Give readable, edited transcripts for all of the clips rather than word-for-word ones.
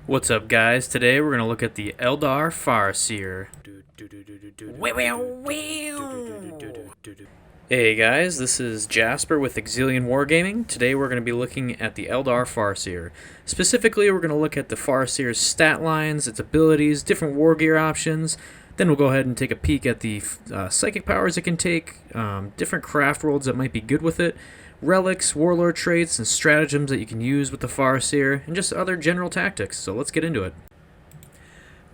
What's up, guys? Today we're going to look at the Eldar Farseer. Hey guys, this is Jasper with Exilian Wargaming. Today we're going to be looking at the Eldar Farseer. Specifically, we're going to look at the Farseer's stat lines, its abilities, different war gear options. Then we'll go ahead and take a peek at the psychic powers it can take, different craft worlds that might be good with it, relics, warlord traits, and stratagems that you can use with the Farseer, and just other general tactics. So let's get into it.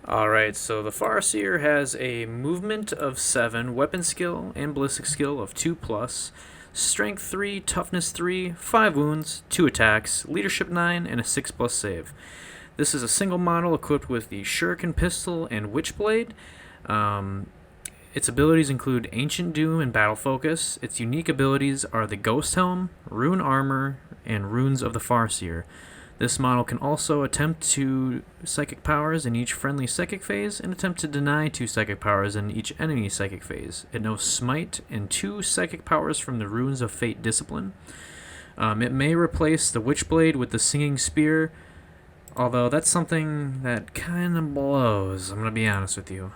Alright, so the Farseer has a movement of 7, weapon skill and ballistic skill of 2+, strength 3, toughness 3, 5 wounds, 2 attacks, leadership 9, and a 6+ save. This is a single model equipped with the Shuriken pistol and Witchblade. Its abilities include Ancient Doom and Battle Focus. Its unique abilities are the Ghost Helm, Rune Armor, and Runes of the Farseer. This model can also attempt 2 psychic powers in each friendly psychic phase and attempt to deny 2 psychic powers in each enemy psychic phase. It knows Smite and 2 psychic powers from the Runes of Fate discipline. It may replace the Witchblade with the Singing Spear, although that's something that kind of blows, I'm going to be honest with you.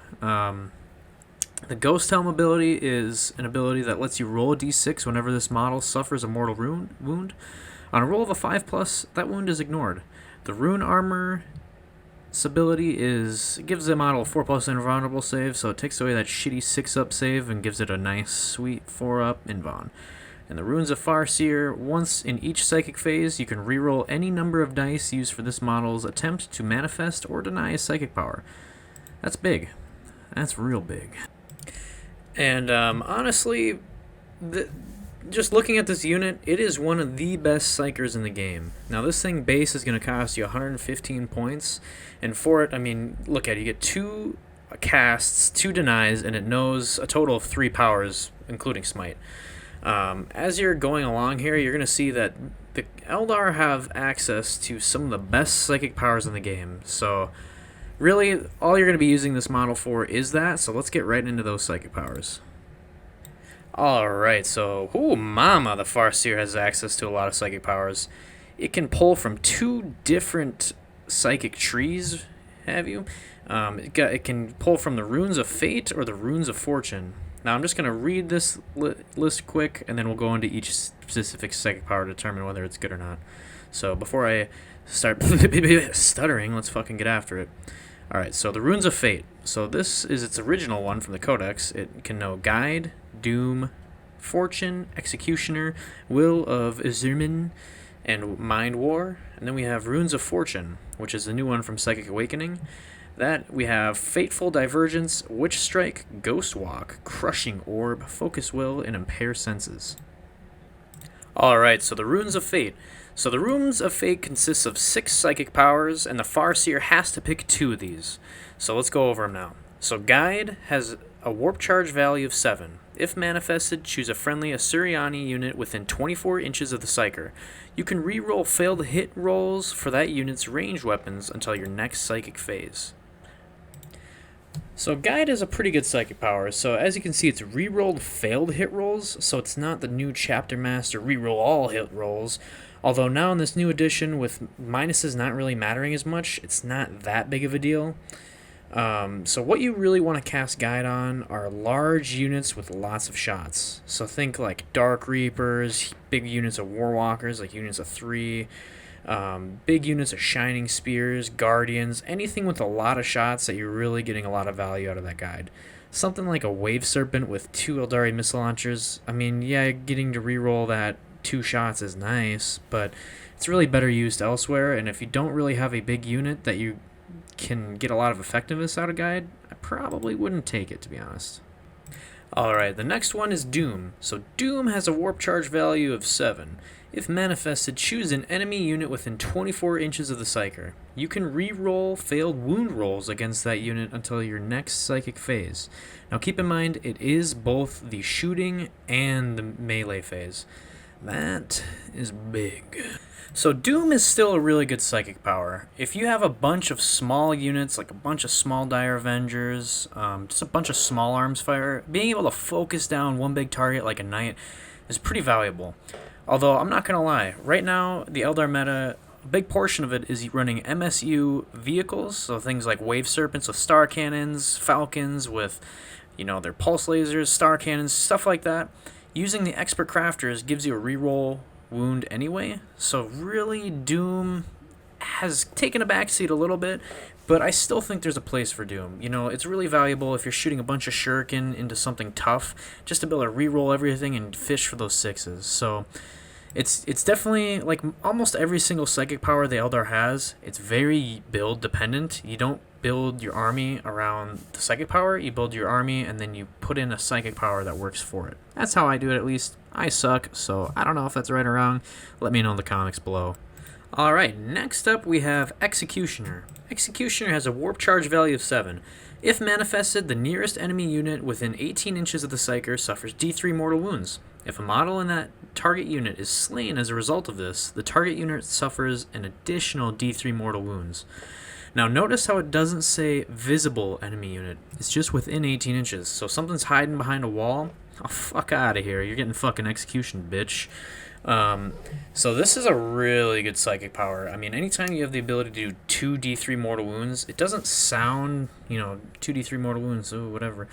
The Ghost Helm ability is an ability that lets you roll a d6 whenever this model suffers a mortal wound. On a roll of a 5+, that wound is ignored. The Rune Armor's ability gives the model a 4+ invulnerable save, so it takes away that shitty 6-up save and gives it a nice, sweet 4-up invuln. And the Runes of Farseer, once in each psychic phase, you can reroll any number of dice used for this model's attempt to manifest or deny a psychic power. That's big. That's real big. And honestly, just looking at this unit, it is one of the best psychers in the game. Now, this thing base is going to cost you 115 points, and for it, I mean, look at it, you get 2 casts, 2 denies, and it knows a total of 3 powers, including Smite. As you're going along here, you're going to see that the Eldar have access to some of the best psychic powers in the game, so really, all you're going to be using this model for is that, so let's get right into those psychic powers. Alright, so, mama, the Farseer has access to a lot of psychic powers. It can pull from 2 different psychic trees, it can pull from the Runes of Fate or the Runes of Fortune. Now, I'm just going to read this list quick, and then we'll go into each specific psychic power to determine whether it's good or not. So, before I start stuttering, let's fucking get after it. Alright, so the Runes of Fate. So this is its original one from the Codex. It can know Guide, Doom, Fortune, Executioner, Will of Izurmin, and Mind War. And then we have Runes of Fortune, which is the new one from Psychic Awakening. That we have Fateful Divergence, Witch Strike, Ghost Walk, Crushing Orb, Focus Will, and Impair Senses. Alright, so the Runes of Fate. So the Runes of Fate consists of 6 psychic powers, and the Farseer has to pick 2 of these. So let's go over them now. So Guide has a warp charge value of 7. If manifested, choose a friendly Asuryani unit within 24 inches of the Psyker. You can re-roll failed hit rolls for that unit's ranged weapons until your next psychic phase. So Guide is a pretty good psychic power, so as you can see it's re-rolled failed hit rolls, so it's not the new Chapter Master re-roll all hit rolls. Although now in this new edition, with minuses not really mattering as much, it's not that big of a deal. So what you really want to cast Guide on are large units with lots of shots. So think like Dark Reapers, big units of Warwalkers, like units of 3, big units of Shining Spears, Guardians, anything with a lot of shots that you're really getting a lot of value out of that Guide. Something like a Wave Serpent with 2 Eldari missile launchers, I mean, yeah, getting to reroll that 2 shots is nice, but it's really better used elsewhere, and if you don't really have a big unit that you can get a lot of effectiveness out of Guide, I probably wouldn't take it, to be honest. Alright, the next one is Doom. So Doom has a warp charge value of 7. If manifested, choose an enemy unit within 24 inches of the Psyker. You can re-roll failed wound rolls against that unit until your next psychic phase. Now keep in mind, it is both the shooting and the melee phase. That is big. So Doom is still a really good psychic power. If you have a bunch of small units, like a bunch of small Dire Avengers, just a bunch of small arms fire, being able to focus down one big target like a knight is pretty valuable. Although, I'm not going to lie, right now, the Eldar meta a big portion of it is running MSU vehicles, so things like wave serpents with star cannons, falcons with, their pulse lasers, star cannons, stuff like that. Using the expert crafters gives you a reroll wound anyway, so really Doom has taken a backseat a little bit, but I still think there's a place for Doom. It's really valuable if you're shooting a bunch of shuriken into something tough, just to be able to reroll everything and fish for those sixes. So it's definitely, like almost every single psychic power the Eldar has, it's very build dependent. You don't build your army around the psychic power, you build your army and then you put in a psychic power that works for it. That's how I do it, at least. I suck, so I don't know if that's right or wrong. Let me know in the comments below. Alright, next up we have Executioner. Executioner has a warp charge value of 7. If manifested, the nearest enemy unit within 18 inches of the Psyker suffers D3 mortal wounds. If a model in that target unit is slain as a result of this, the target unit suffers an additional D3 mortal wounds. Now notice how it doesn't say visible enemy unit, it's just within 18 inches. So if something's hiding behind a wall, oh fuck out of here, you're getting fucking execution, bitch. So this is a really good psychic power. I mean, anytime you have the ability to do 2d3 mortal wounds, it doesn't sound, 2d3 mortal wounds, oh, whatever.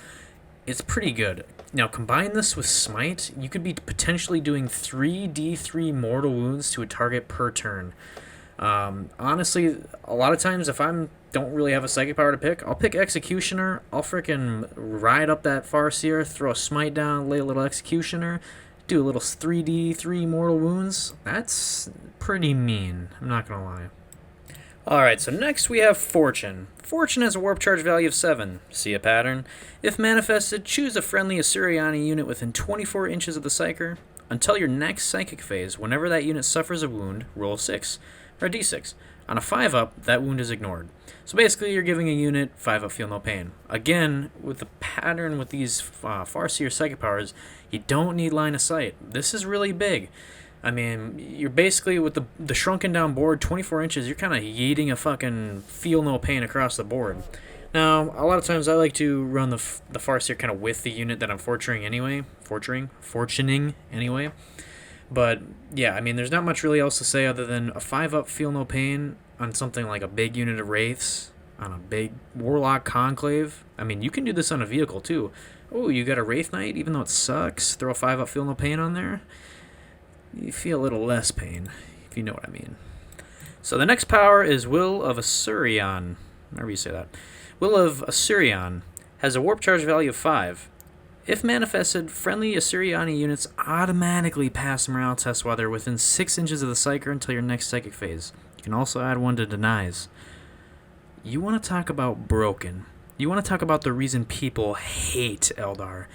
It's pretty good. Now, combine this with Smite, you could be potentially doing 3d3 mortal wounds to a target per turn. Honestly, a lot of times if don't really have a psychic power to pick, I'll pick Executioner, I'll freaking ride up that Farseer, throw a Smite down, lay a little Executioner, do a little 3d3 mortal wounds. That's pretty mean, I'm not gonna lie. Alright, so next we have Fortune. Fortune has a warp charge value of 7. See a pattern? If manifested, choose a friendly Asuryani unit within 24 inches of the Psyker. Until your next psychic phase, whenever that unit suffers a wound, roll a 6, or a d6. On a 5-up, that wound is ignored. So basically, you're giving a unit 5-up feel no pain. Again, with the pattern with these Farseer psychic powers, you don't need line of sight. This is really big. I mean, you're basically, with the shrunken down board, 24 inches, you're kind of yeeting a fucking feel no pain across the board. Now, a lot of times I like to run the Farseer kind of with the unit that I'm fortuning anyway. Fortuning anyway. But, yeah, I mean, there's not much really else to say other than a 5-up feel no pain on something like a big unit of Wraiths, on a big Warlock Conclave. I mean, you can do this on a vehicle, too. Oh, you got a Wraith Knight, even though it sucks, throw a 5-up feel no pain on there. You feel a little less pain, if you know what I mean. So the next power is Will of Asurion. However you say that. Will of Asurion has a warp charge value of 5. If manifested, friendly Asuryani units automatically pass morale tests while they're within 6 inches of the Psyker until your next psychic phase. You can also add one to denies. You want to talk about broken. You want to talk about the reason people hate Eldar.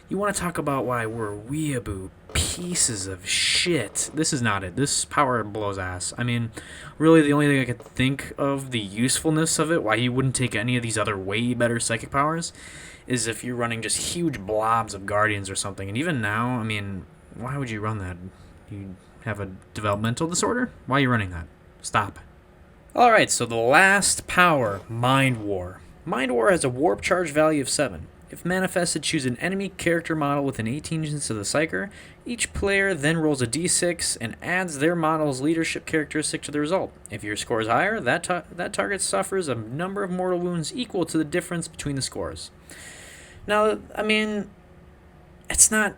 You want to talk about why we're weeaboo pieces of shit. This is not it. This power blows ass. I mean, really the only thing I could think of the usefulness of it, why you wouldn't take any of these other way better psychic powers, is if you're running just huge blobs of Guardians or something. And even now, I mean, why would you run that? You have a developmental disorder? Why are you running that? Stop. Alright, so the last power, Mind War. Mind War has a warp charge value of 7. If manifested, choose an enemy character model within 18 inches of the Psyker. Each player then rolls a d6 and adds their model's leadership characteristic to the result. If your score is higher, that target suffers a number of mortal wounds equal to the difference between the scores. Now, I mean, it's not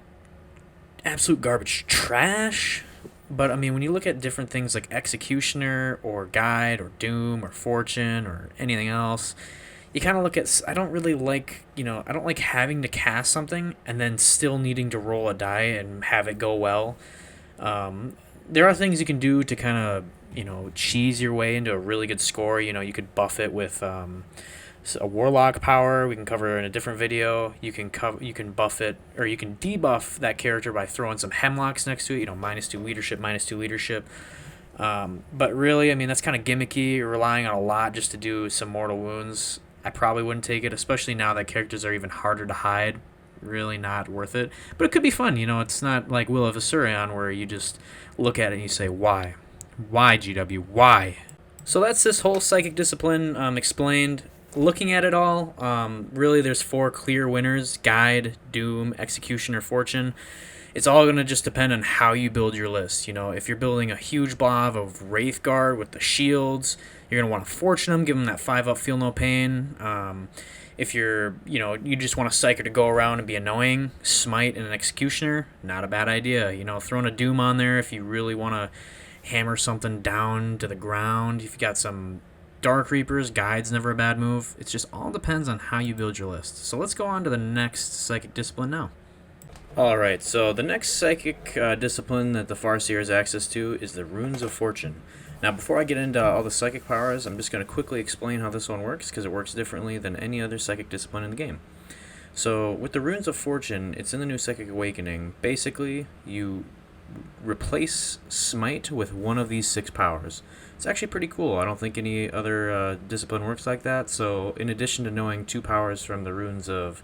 absolute garbage trash, but I mean, when you look at different things like Executioner or Guide or Doom or Fortune or anything else, you kind of look at, I don't really like, I don't like having to cast something and then still needing to roll a die and have it go well. There are things you can do to kind of, cheese your way into a really good score. You could buff it with a Warlock power. We can cover in a different video. You can buff it, or you can debuff that character by throwing some Hemlocks next to it, -2 leadership, -2 leadership. But really, I mean, that's kind of gimmicky. You're relying on a lot just to do some mortal wounds. I probably wouldn't take it, especially now that characters are even harder to hide. Really not worth it. But it could be fun, it's not like Will of Asurion where you just look at it and you say, why? Why, GW? Why? So that's this whole psychic discipline explained. Looking at it all, really there's 4 clear winners: Guide, Doom, Executioner, Fortune. It's all going to just depend on how you build your list. You know, if you're building a huge blob of Wraith Guard with the shields, you're going to want to Fortune them, give them that 5-up Feel No Pain. If you're, you just want a Psyker to go around and be annoying, Smite and an Executioner, not a bad idea. You know, throwing a Doom on there if you really want to hammer something down to the ground. If you got some Dark Reapers, Guide's never a bad move. It just all depends on how you build your list. So let's go on to the next Psychic Discipline now. Alright, so the next Psychic discipline that the Farseer has access to is the Runes of Fortune. Now, before I get into all the Psychic powers, I'm just going to quickly explain how this one works, because it works differently than any other Psychic discipline in the game. So, with the Runes of Fortune, it's in the new Psychic Awakening. Basically, you replace Smite with one of these 6 powers. It's actually pretty cool. I don't think any other discipline works like that, so in addition to knowing 2 powers from the Runes of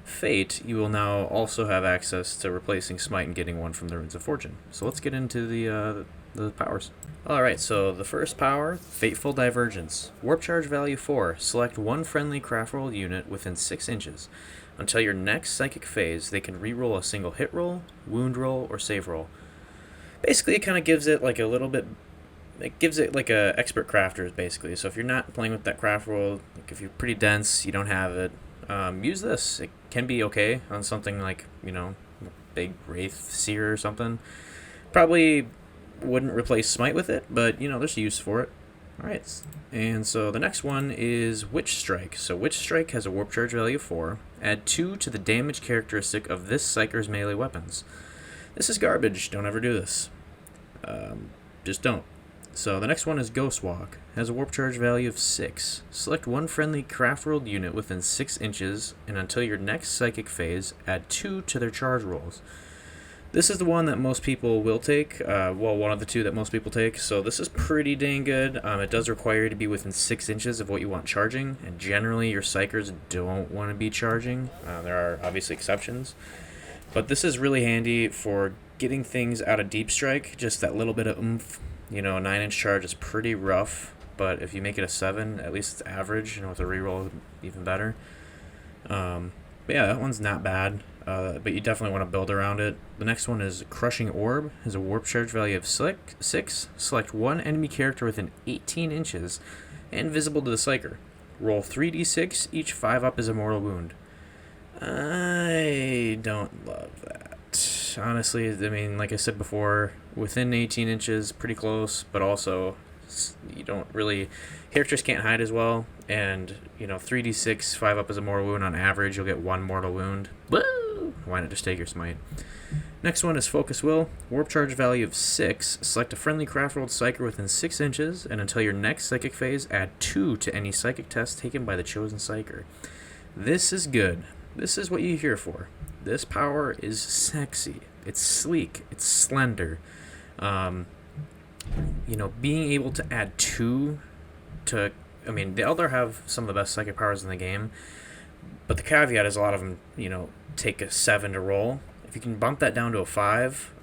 Fate, you will now also have access to replacing Smite and getting one from the Runes of Fortune. So let's get into the powers. Alright, so the first power, Fateful Divergence. Warp charge value 4. Select one friendly craft roll unit within 6 inches. Until your next psychic phase, they can reroll a single hit roll, wound roll, or save roll. Basically, it kind of gives it like a little bit... It gives it like a expert crafters, basically. So if you're not playing with that craft roll, like if you're pretty dense, you don't have it, use this. It can be okay on something like, big Wraith Seer or something. Probably wouldn't replace Smite with it, but, there's a use for it. Alright, and so the next one is Witch Strike. So Witch Strike has a warp charge value of 4. Add 2 to the damage characteristic of this Psyker's melee weapons. This is garbage. Don't ever do this. Just don't. So the next one is Ghost Walk. Has a warp charge value of 6. Select one friendly craft rolled unit within 6 inches, and until your next psychic phase, add 2 to their charge rolls. This is the one that most people will take. One of the 2 that most people take. So this is pretty dang good. It does require you to be within 6 inches of what you want charging, and generally your psychers don't want to be charging. There are obviously exceptions. But this is really handy for getting things out of Deep Strike, just that little bit of oomph. A 9-inch charge is pretty rough, but if you make it a 7, at least it's average, with a reroll, even better. But yeah, that one's not bad, but you definitely want to build around it. The next one is Crushing Orb. Has a warp charge value of 6. Select one enemy character within 18 inches and visible to the Psyker. Roll 3d6, each 5-up is a mortal wound. I don't love that. Honestly, like I said before, within 18 inches, pretty close, but also you don't really... Characters can't hide as well, and, 3d6, 5-up is a mortal wound. On average, you'll get 1 mortal wound. Woo! Why not just take your Smite? Next one is Focus Will. Warp charge value of 6. Select a friendly craft rolled Psyker within 6 inches, and until your next Psychic phase, add 2 to any Psychic test taken by the chosen Psyker. This is good. This is what you're here for. This power is sexy. It's sleek. It's slender. Being able to add 2 to... the Eldar have some of the best Psychic powers in the game, but the caveat is a lot of them, take a 7 to roll. If you can bump that down to a 5,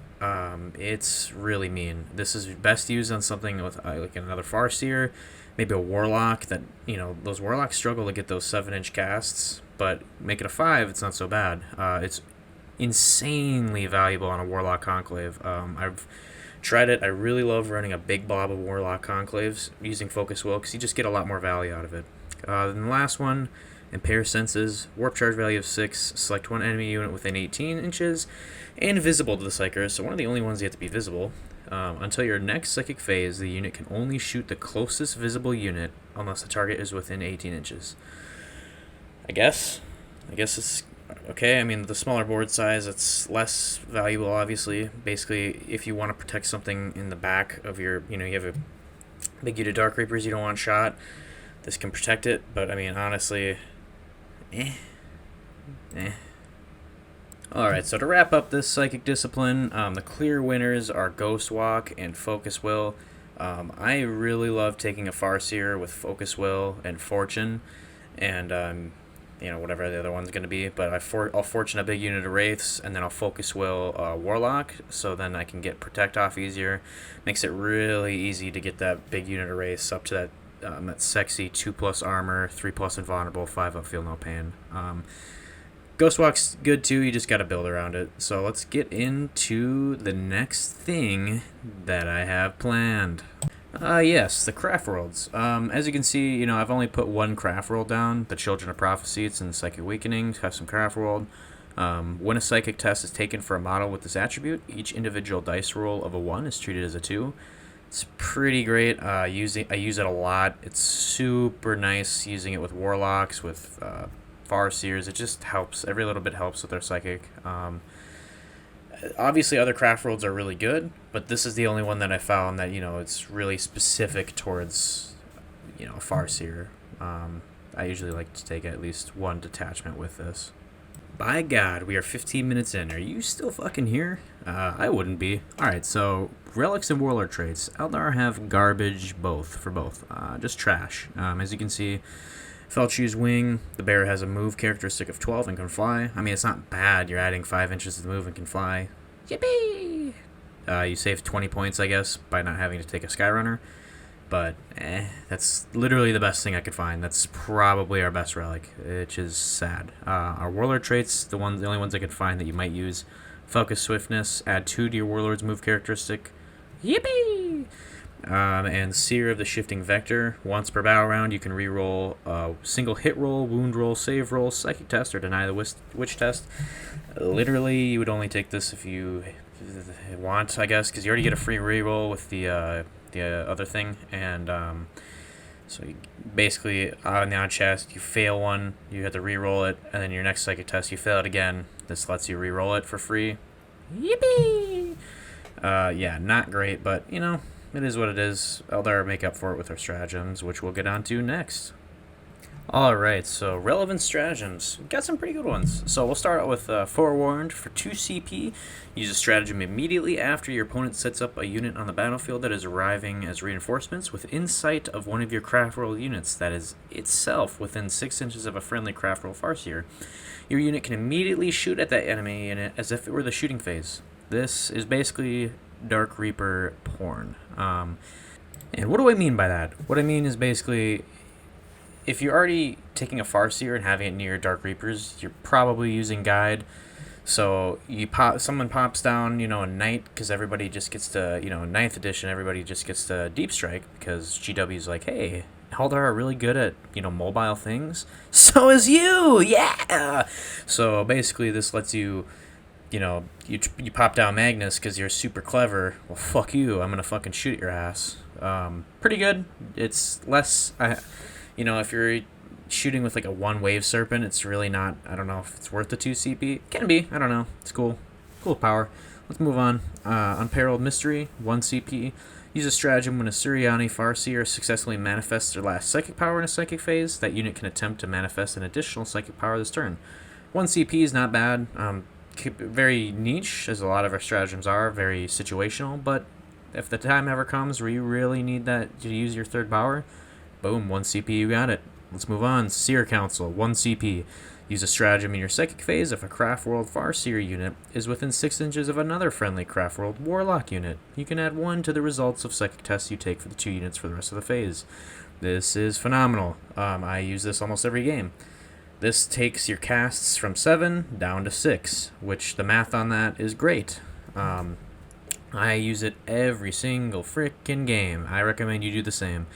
it's really mean. This is best used on something with like another Farseer, maybe a Warlock that, those Warlocks struggle to get those 7-inch casts, but make it a 5, it's not so bad. It's insanely valuable on a Warlock Conclave. I've tried it. I really love running a big blob of Warlock Conclaves using Focus Will, because you just get a lot more value out of it. Then the last one, Impair Senses. Warp charge value of 6. Select one enemy unit within 18 inches and visible to the Psyker, so one of the only ones you have to be visible. Until your next Psychic phase, the unit can only shoot the closest visible unit unless the target is within 18 inches. I guess it's okay. The smaller board size, it's less valuable, obviously. Basically, if you want to protect something in the back of your, you have a big unit of Dark Reapers you don't want shot, this can protect it, but, honestly, Alright, so to wrap up this Psychic discipline, the clear winners are Ghost Walk and Focus Will. I really love taking a Farseer with Focus Will and Fortune, and, whatever the other one's going to be, but I'll Fortune a big unit of Wraiths, and then I'll Focus Will Warlock, so then I can get Protect off easier. Makes it really easy to get that big unit of Wraiths up to that sexy 2+ armor, 3+ invulnerable, 5-up Feel No Pain. Ghost Walk's good too, you just gotta build around it. So let's get into the next thing that I have planned. Yes, the craft worlds. As you can see, you know, I've only put one craft world down, the Children of Prophecy. It's in Psychic Awakening, custom craft world. When a psychic test is taken for a model with this attribute, each individual dice roll of a 1 is treated as a 2. It's pretty great. I use it a lot. It's super nice using it with warlocks, with Farseers. It just helps. Every little bit helps with their psychic. Obviously, other craft worlds are really good, but this is the only one that I found that, you know, it's really specific towards, you know, Farseer. I usually like to take at least one detachment with this. By God, we are 15 minutes in. Are you still fucking here? I wouldn't be. Alright, so relics and warlord traits. Eldar have garbage for both. Just trash. As you can see, Felchu's Wing, the bear has a move characteristic of 12 and can fly. I mean, it's not bad. You're adding 5 inches to the move and can fly. Yippee! You save 20 points, I guess, by not having to take a Skyrunner. But, that's literally the best thing I could find. That's probably our best relic, which is sad. Our warlord traits, the only ones I could find that you might use. Focus Swiftness, add 2 to your warlord's move characteristic. Yippee! And Seer of the Shifting Vector. Once per battle round, you can reroll a single hit roll, wound roll, save roll, psychic test, or deny the witch test. Literally, you would only take this if you want, I guess, because you already get a free reroll with the other thing. And so you basically, on the odd chest, you fail one, you have to reroll it, and then your next psychic test, you fail it again. This lets you reroll it for free. Yippee! Yeah, not great, but, you know, it is what it is. Eldar make up for it with our stratagems, which we'll get onto next. Alright, so relevant stratagems. We've got some pretty good ones. So we'll start out with Forewarned for 2 CP. Use a stratagem immediately after your opponent sets up a unit on the battlefield that is arriving as reinforcements within sight of one of your craft roll units that is itself within 6 inches of a friendly craft roll Farseer. Your unit can immediately shoot at that enemy unit as if it were the shooting phase. This is basically Dark Reaper porn. And what do I mean by that? What I mean is basically, if you're already taking a Farseer and having it near Dark Reapers, you're probably using Guide. So someone pops down, you know, a Knight, because everybody just gets to, you know, 9th edition, everybody just gets to Deep Strike, because GW's like, hey, Eldar are really good at, you know, mobile things. So is you! Yeah! So basically this lets you, you know, you pop down Magnus because you're super clever. Well, fuck you. I'm going to fucking shoot your ass. Pretty good. It's less, you know, if you're shooting with like a 1 Wave Serpent, it's really not, I don't know if it's worth the 2 CP. Can be. I don't know. It's cool. Cool power. Let's move on. Unparalleled Mystery, 1 CP. Use a stratagem when a Suriani Farseer successfully manifests their last psychic power in a psychic phase. That unit can attempt to manifest an additional psychic power this turn. 1 CP is not bad. Very niche, as a lot of our stratagems are, very situational, but if the time ever comes where you really need that to use your 3rd power, boom, 1 CP, you got it. Let's move on. Seer Council, 1 CP. Use a stratagem in your psychic phase if a Craft World Farseer unit is within 6 inches of another friendly Craft World Warlock unit. You can add 1 to the results of psychic tests you take for the 2 units for the rest of the phase. This is phenomenal. I use this almost every game. This takes your casts from 7 down to 6, which the math on that is great. I use it every single frickin' game. I recommend you do the same.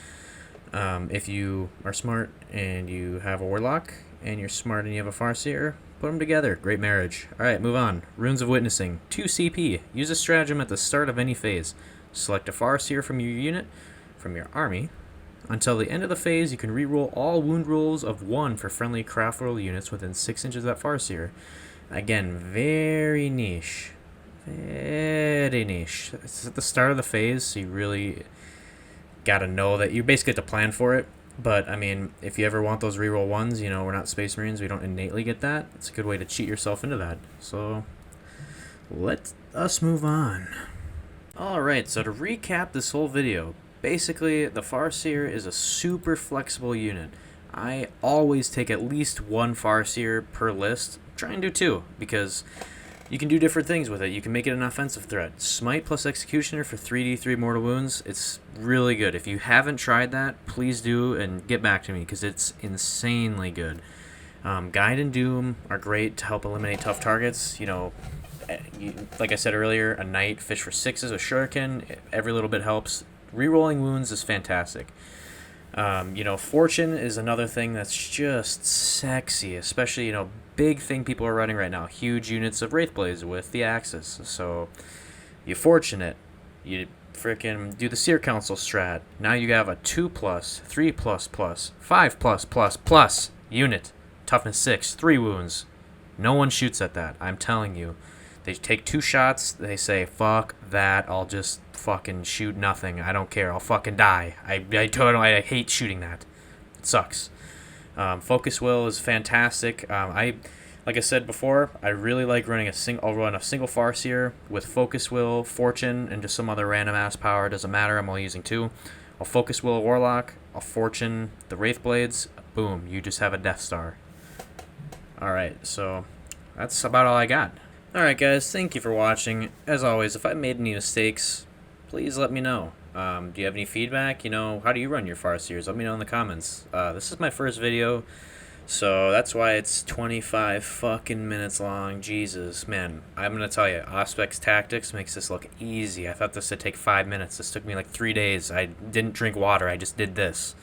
If you are smart and you have a Warlock, and you're smart and you have a Farseer, put them together. Great marriage. Alright, move on. Runes of Witnessing, 2 CP. Use a stratagem at the start of any phase. Select a Farseer from your unit, from your army. Until the end of the phase, you can reroll all wound rolls of 1 for friendly craft roll units within 6 inches of that Farseer. Again, very niche. Very niche. It's at the start of the phase, so you really gotta know that you basically have to plan for it. But, I mean, if you ever want those reroll 1s, you know, we're not Space Marines, we don't innately get that. It's a good way to cheat yourself into that. So, let us move on. Alright, so to recap this whole video, basically, the Farseer is a super flexible unit. I always take at least 1 Farseer per list. Try and do 2, because you can do different things with it. You can make it an offensive threat. Smite plus Executioner for 3d3 mortal wounds. It's really good. If you haven't tried that, please do and get back to me, because it's insanely good. Guide and Doom are great to help eliminate tough targets. Like I said earlier, a Knight, fish for sixes, a Shuriken, every little bit helps. Rerolling wounds is fantastic. Fortune is another thing that's just sexy, especially, big thing people are running right now. Huge units of Wraithblades with the Axis. So, you fortunate. You freaking do the Seer Council strat. Now you have a 2+, 3++, 5+++ unit. Toughness 6, 3 wounds. No one shoots at that, I'm telling you. They take 2 shots, they say, fuck that, I'll just fucking shoot nothing. I don't care, I'll fucking die. I hate shooting that. It sucks. Focus Will is fantastic. Like I said before, I really like running I'll run a single Farseer with Focus Will, Fortune, and just some other random ass power. Doesn't matter, I'm only using 2. I'll Focus Will a Warlock, I'll Fortune the Wraithblades. Boom, you just have a Death Star. Alright, so that's about all I got. Alright guys, thank you for watching. As always, if I made any mistakes, please let me know. Do you have any feedback? How do you run your Farseers? Let me know in the comments. This is my first video, so that's why it's 25 fucking minutes long. Jesus, man. I'm gonna tell you, Auspex Tactics makes this look easy. I thought this would take 5 minutes. This took me like 3 days. I didn't drink water, I just did this.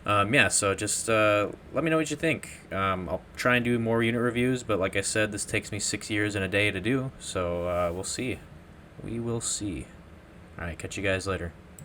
So just let me know what you think. I'll try and do more unit reviews, but like I said, this takes me 6 years and a day to do, so we'll see. We will see. Alright, catch you guys later.